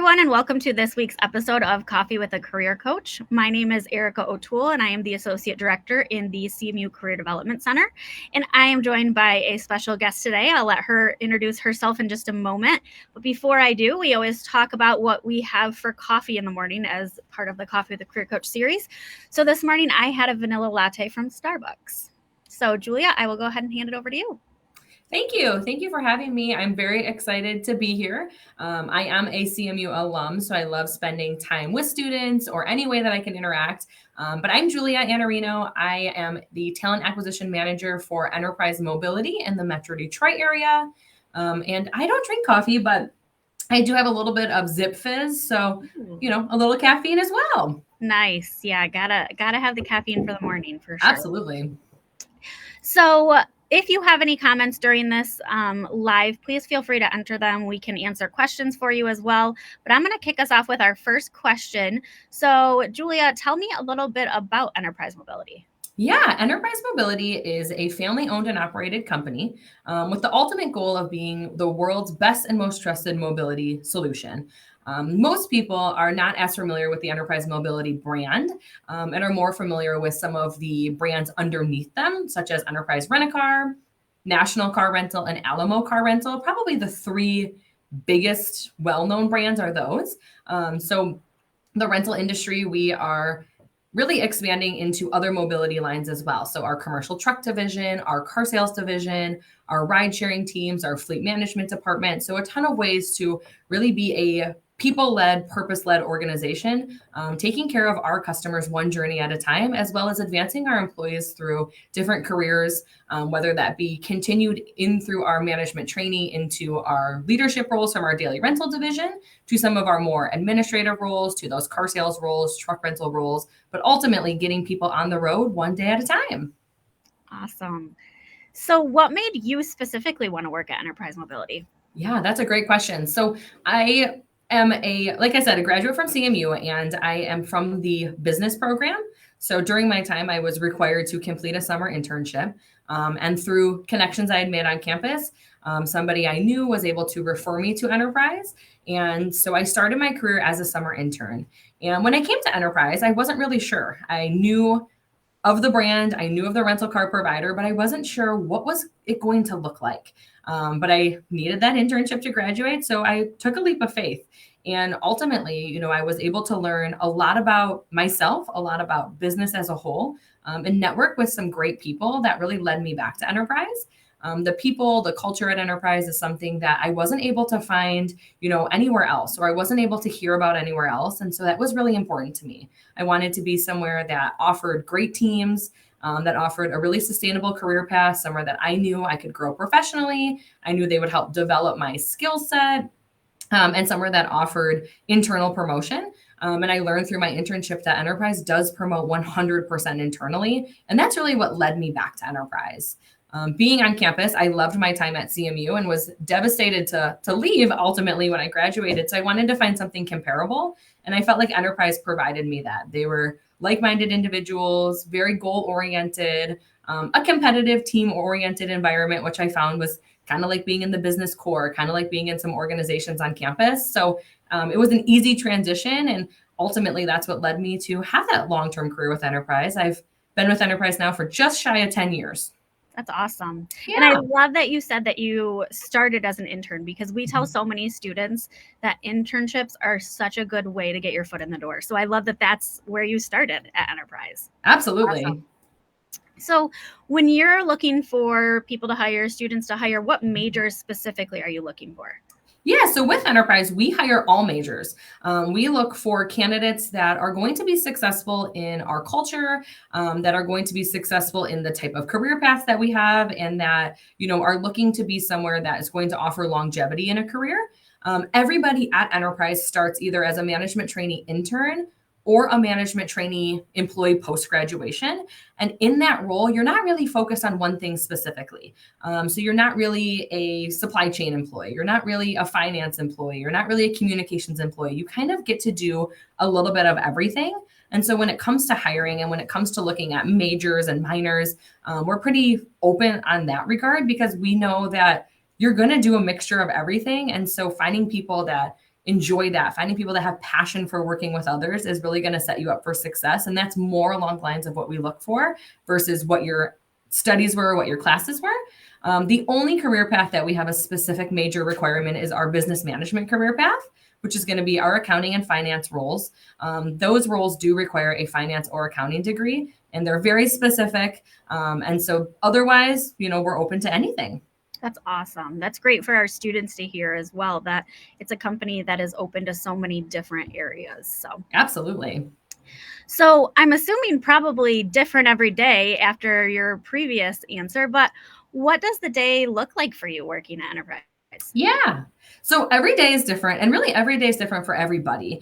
everyone, and welcome to this week's episode of Coffee with a Career Coach. My name is Erica O'Toole, and I am the Associate Director in the CMU Career Development Center. And I am joined by a special guest today. I'll let her introduce herself in just a moment. But before I do, we always talk about what we have for coffee in the morning as part of the Coffee with a Career Coach series. So this morning, I had a vanilla latte from Starbucks. So Julia, I will go ahead and hand it over to you. Thank you. Thank you for having me. I'm very excited to be here. I am a CMU alum, so I love spending time with students or any way that I can interact. But I'm Julia Annarino. I am the Talent Acquisition Manager for Enterprise Mobility in the Metro Detroit area. And I don't drink coffee, but I do have a little bit of Zip Fizz, so, a little caffeine as well. Nice. Yeah, gotta have the caffeine for the morning for sure. Absolutely. So if you have any comments during this live, please feel free to enter them. We can answer questions for you as well. But I'm going to kick us off with our first question. So Julia, tell me a little bit about Enterprise Mobility. Yeah, Enterprise Mobility is a family-owned and operated company with the ultimate goal of being the world's best and most trusted mobility solution. Most people are not as familiar with the Enterprise Mobility brand and are more familiar with some of the brands underneath them, such as Enterprise Rent-A-Car, National Car Rental, and Alamo Car Rental. Probably the three biggest well-known brands are those. So the rental industry, we are really expanding into other mobility lines as well. So our commercial truck division, our car sales division, our ride sharing teams, our fleet management department. So a ton of ways to really be a people-led, purpose-led organization, taking care of our customers one journey at a time, as well as advancing our employees through different careers, whether that be continued in through our management training into our leadership roles from our daily rental division to some of our more administrative roles, to those car sales roles, truck rental roles, but ultimately getting people on the road one day at a time. Awesome. So what made you specifically want to work at Enterprise Mobility? Yeah, that's a great question. So I am like I said, a graduate from CMU, and I am from the business program. So during my time, I was required to complete a summer internship. And through connections I had made on campus, somebody I knew was able to refer me to Enterprise. And so I started my career as a summer intern. And when I came to Enterprise, I wasn't really sure. I knew of the brand, I knew of the rental car provider, but I wasn't sure what was it going to look like. But I needed that internship to graduate, so I took a leap of faith. And ultimately, I was able to learn a lot about myself, a lot about business as a whole, and network with some great people that really led me back to Enterprise. The people, the culture at Enterprise is something that I wasn't able to find, anywhere else, or I wasn't able to hear about anywhere else. And so that was really important to me. I wanted to be somewhere that offered great teams, that offered a really sustainable career path, somewhere that I knew I could grow professionally. I knew they would help develop my skill set, and somewhere that offered internal promotion. And I learned through my internship that Enterprise does promote 100% internally. And that's really what led me back to Enterprise. Being on campus, I loved my time at CMU and was devastated to leave ultimately when I graduated. So I wanted to find something comparable. And I felt like Enterprise provided me that. They were like-minded individuals, very goal-oriented, a competitive team-oriented environment, which I found was kind of like being in the business core, kind of like being in some organizations on campus. So it was an easy transition. And ultimately, that's what led me to have that long-term career with Enterprise. I've been with Enterprise now for just shy of 10 years. That's awesome. Yeah. And I love that you said that you started as an intern, because we tell so many students that internships are such a good way to get your foot in the door. So I love that that's where you started at Enterprise. Absolutely. Awesome. So when you're looking for people to hire, students to hire, what majors specifically are you looking for? Yeah, so with Enterprise, we hire all majors. We look for candidates that are going to be successful in our culture, that are going to be successful in the type of career path that we have, and that, are looking to be somewhere that is going to offer longevity in a career. Everybody at Enterprise starts either as a management trainee intern or a management trainee employee post-graduation. And in that role, you're not really focused on one thing specifically. So you're not really a supply chain employee. You're not really a finance employee. You're not really a communications employee. You kind of get to do a little bit of everything. And so when it comes to hiring and when it comes to looking at majors and minors, we're pretty open on that regard, because we know that you're going to do a mixture of everything. And so finding people that enjoy that. Finding people that have passion for working with others is really going to set you up for success. And that's more along the lines of what we look for versus what your studies were, what your classes were. The only career path that we have a specific major requirement is our business management career path, which is going to be our accounting and finance roles. Those roles do require a finance or accounting degree, and they're very specific. And so otherwise, we're open to anything. That's awesome. That's great for our students to hear as well, that it's a company that is open to so many different areas. Absolutely. So I'm assuming probably different every day after your previous answer, but what does the day look like for you working at Enterprise? Yeah. So every day is different, and really every day is different for everybody.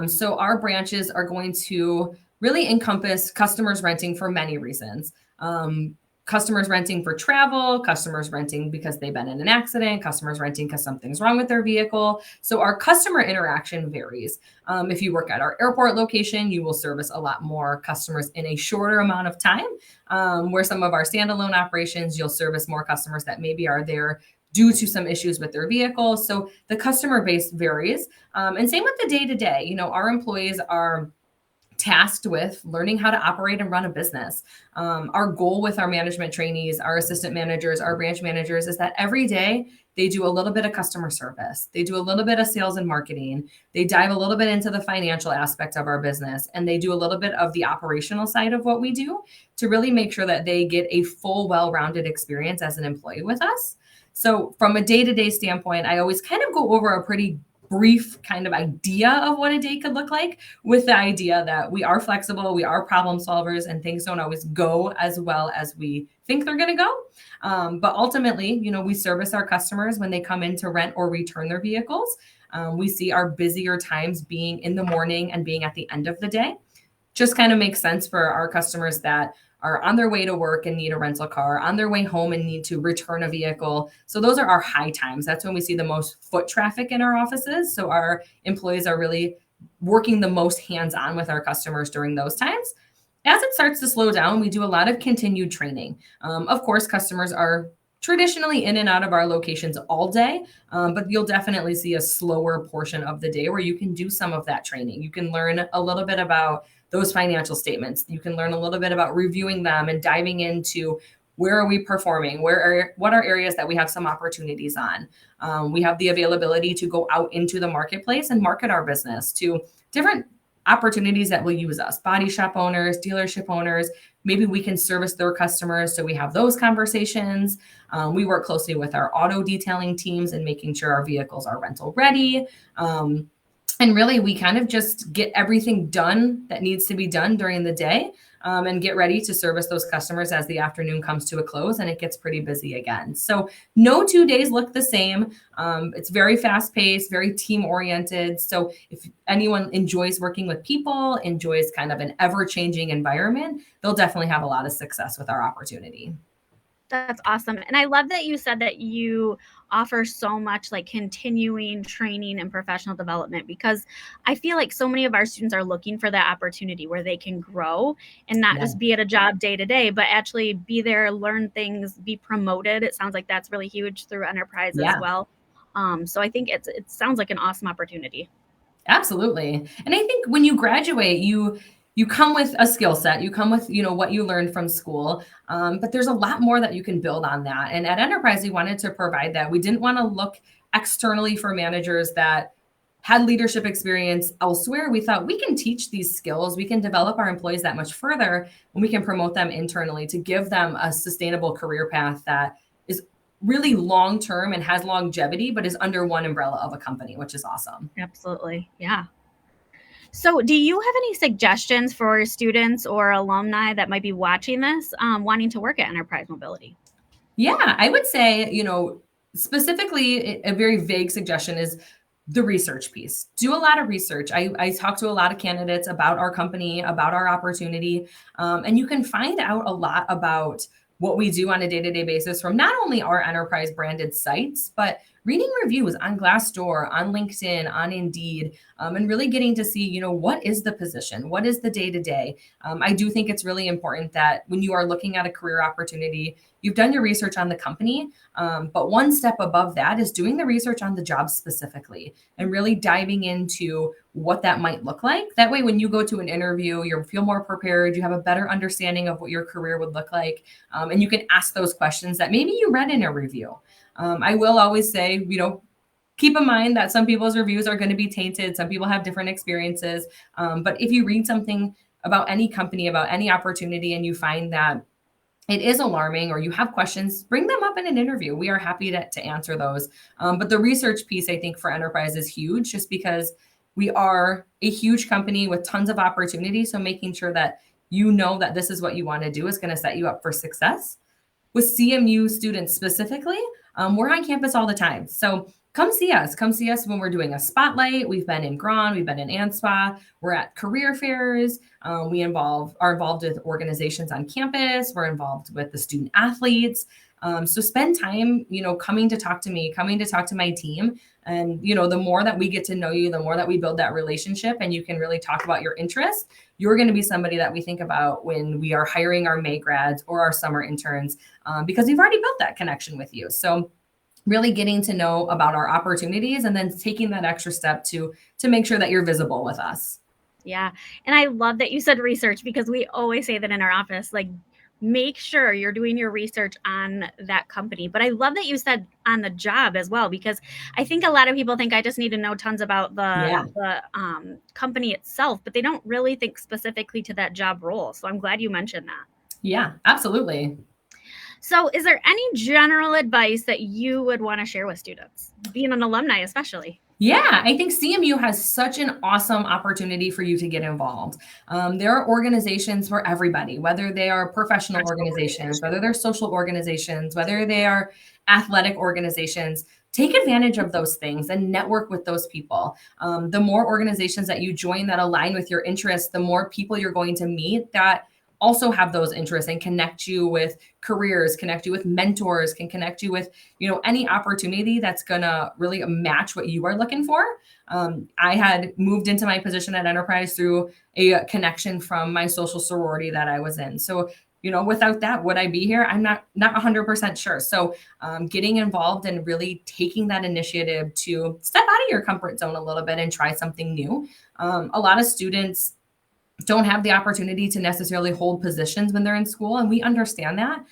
So our branches are going to really encompass customers renting for many reasons. Customers renting for travel, customers renting because they've been in an accident, customers renting because something's wrong with their vehicle. So our customer interaction varies. If you work at our airport location, you will service a lot more customers in a shorter amount of time. Where some of our standalone operations, you'll service more customers that maybe are there due to some issues with their vehicle. So the customer base varies. And same with the day to day. Our employees are tasked with learning how to operate and run a business. Our goal with our management trainees, our assistant managers, our branch managers is that every day they do a little bit of customer service. They do a little bit of sales and marketing. They dive a little bit into the financial aspect of our business, and they do a little bit of the operational side of what we do to really make sure that they get a full, well-rounded experience as an employee with us. So from a day-to-day standpoint, I always kind of go over a pretty brief kind of idea of what a day could look like, with the idea that we are flexible, we are problem solvers, and things don't always go as well as we think they're going to go. But ultimately, we service our customers when they come in to rent or return their vehicles. We see our busier times being in the morning and being at the end of the day. Just kind of makes sense for our customers that are on their way to work and need a rental car, on their way home and need to return a vehicle. So those are our high times. That's when we see the most foot traffic in our offices. So our employees are really working the most hands-on with our customers during those times. As it starts to slow down, we do a lot of continued training. Of course, customers are traditionally in and out of our locations all day, but you'll definitely see a slower portion of the day where you can do some of that training. You can learn a little bit about those financial statements. You can learn a little bit about reviewing them and diving into where are we performing, what are areas that we have some opportunities on. We have the availability to go out into the marketplace and market our business to different opportunities that will use us, body shop owners, dealership owners. Maybe we can service their customers. So we have those conversations. We work closely with our auto detailing teams and making sure our vehicles are rental ready. And really, we kind of just get everything done that needs to be done during the day, and get ready to service those customers as the afternoon comes to a close and it gets pretty busy again. So no 2 days look the same. It's very fast paced, very team oriented. So if anyone enjoys working with people, enjoys kind of an ever changing environment, they'll definitely have a lot of success with our opportunity. That's awesome. And I love that you said that you offer so much like continuing training and professional development, because I feel like so many of our students are looking for that opportunity where they can grow and not Yeah. just be at a job day to day, but actually be there, learn things, be promoted. It sounds like that's really huge through Enterprise as Yeah. well. So I think it sounds like an awesome opportunity. Absolutely. And I think when you graduate, you come with a skill set, you come with what you learned from school, but there's a lot more that you can build on that. And at Enterprise, we wanted to provide that. We didn't want to look externally for managers that had leadership experience elsewhere. We thought we can teach these skills, we can develop our employees that much further, and we can promote them internally to give them a sustainable career path that is really long term and has longevity, but is under one umbrella of a company, which is awesome. Absolutely. Yeah. So, do you have any suggestions for students or alumni that might be watching this, wanting to work at Enterprise Mobility? Yeah, I would say, specifically a very vague suggestion is the research piece. Do a lot of research. I talk to a lot of candidates about our company, about our opportunity, and you can find out a lot about what we do on a day-to-day basis from not only our enterprise branded sites, but reading reviews on Glassdoor, on LinkedIn, on Indeed, and really getting to see, what is the position? What is the day to day? I do think it's really important that when you are looking at a career opportunity, you've done your research on the company. But one step above that is doing the research on the job specifically and really diving into what that might look like. That way, when you go to an interview, you feel more prepared, you have a better understanding of what your career would look like, and you can ask those questions that maybe you read in a review. I will always say, keep in mind that some people's reviews are going to be tainted. Some people have different experiences. But if you read something about any company, about any opportunity, and you find that it is alarming or you have questions, bring them up in an interview. We are happy to answer those. But the research piece, I think, for enterprise is huge just because we are a huge company with tons of opportunity. So making sure that you know that this is what you want to do is going to set you up for success. With CMU students specifically, we're on campus all the time. So come see us. Come see us when we're doing a spotlight. We've been in Grand, we've been in ANSPA, we're at career fairs. We are involved with organizations on campus. We're involved with the student athletes. So spend time, coming to talk to me, coming to talk to my team. And, the more that we get to know you, the more that we build that relationship and you can really talk about your interests, you're going to be somebody that we think about when we are hiring our May grads or our summer interns, because we've already built that connection with you. So really getting to know about our opportunities and then taking that extra step to make sure that you're visible with us. Yeah. And I love that you said research because we always say that in our office, like, make sure you're doing your research on that company. But I love that you said on the job as well, because I think a lot of people think I just need to know tons about Yeah. the company itself, but they don't really think specifically to that job role. So I'm glad you mentioned that. Yeah, absolutely. So is there any general advice that you would want to share with students, being an alumni especially? Yeah, I think CMU has such an awesome opportunity for you to get involved. There are organizations for everybody, whether they are professional organizations, whether they're social organizations, whether they are athletic organizations. Take advantage of those things and network with those people. The more organizations that you join that align with your interests, the more people you're going to meet that also have those interests and connect you with careers, connect you with mentors, can connect you with, any opportunity that's gonna really match what you are looking for. I had moved into my position at Enterprise through a connection from my social sorority that I was in. So, without that, would I be here? I'm not 100% sure. So, getting involved and really taking that initiative to step out of your comfort zone a little bit and try something new. A lot of students don't have the opportunity to necessarily hold positions when they're in school, and we understand that.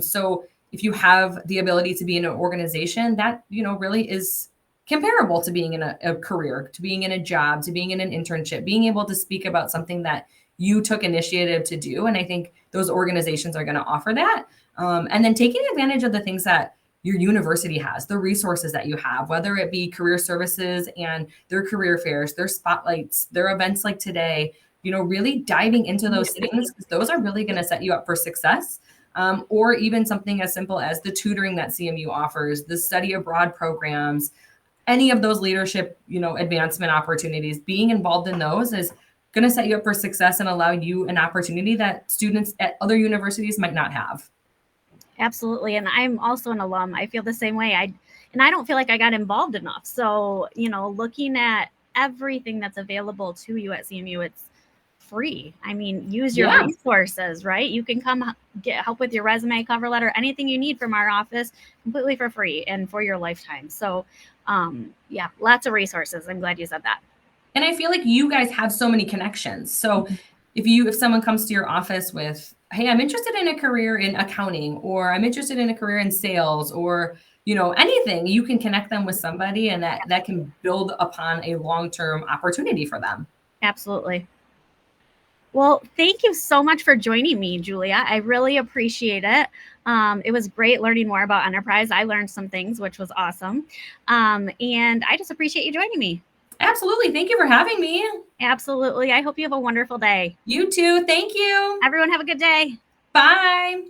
So if you have the ability to be in an organization that really is comparable to being in a career, to being in a job, to being in an internship, being able to speak about something that you took initiative to do, and I think those organizations are going to offer that. And then taking advantage of the things that your university has, the resources that you have, whether it be career services and their career fairs, their spotlights, their events like today, really diving into those things because those are really going to set you up for success. Or even something as simple as the tutoring that CMU offers, the study abroad programs, any of those leadership, advancement opportunities, being involved in those is going to set you up for success and allow you an opportunity that students at other universities might not have. Absolutely. And I'm also an alum. I feel the same way. I don't feel like I got involved enough. So, looking at everything that's available to you at CMU, it's free. I mean, use your Yeah. resources, right? You can come get help with your resume, cover letter, anything you need from our office completely for free and for your lifetime. So, yeah, lots of resources. I'm glad you said that. And I feel like you guys have so many connections. So if someone comes to your office with, hey, I'm interested in a career in accounting, or I'm interested in a career in sales, or anything, you can connect them with somebody and that can build upon a long-term opportunity for them. Absolutely. Well, thank you so much for joining me, Julia. I really appreciate it. It was great learning more about Enterprise. I learned some things, which was awesome. And I just appreciate you joining me. Absolutely. Thank you for having me. Absolutely. I hope you have a wonderful day. You too. Thank you. Everyone have a good day. Bye.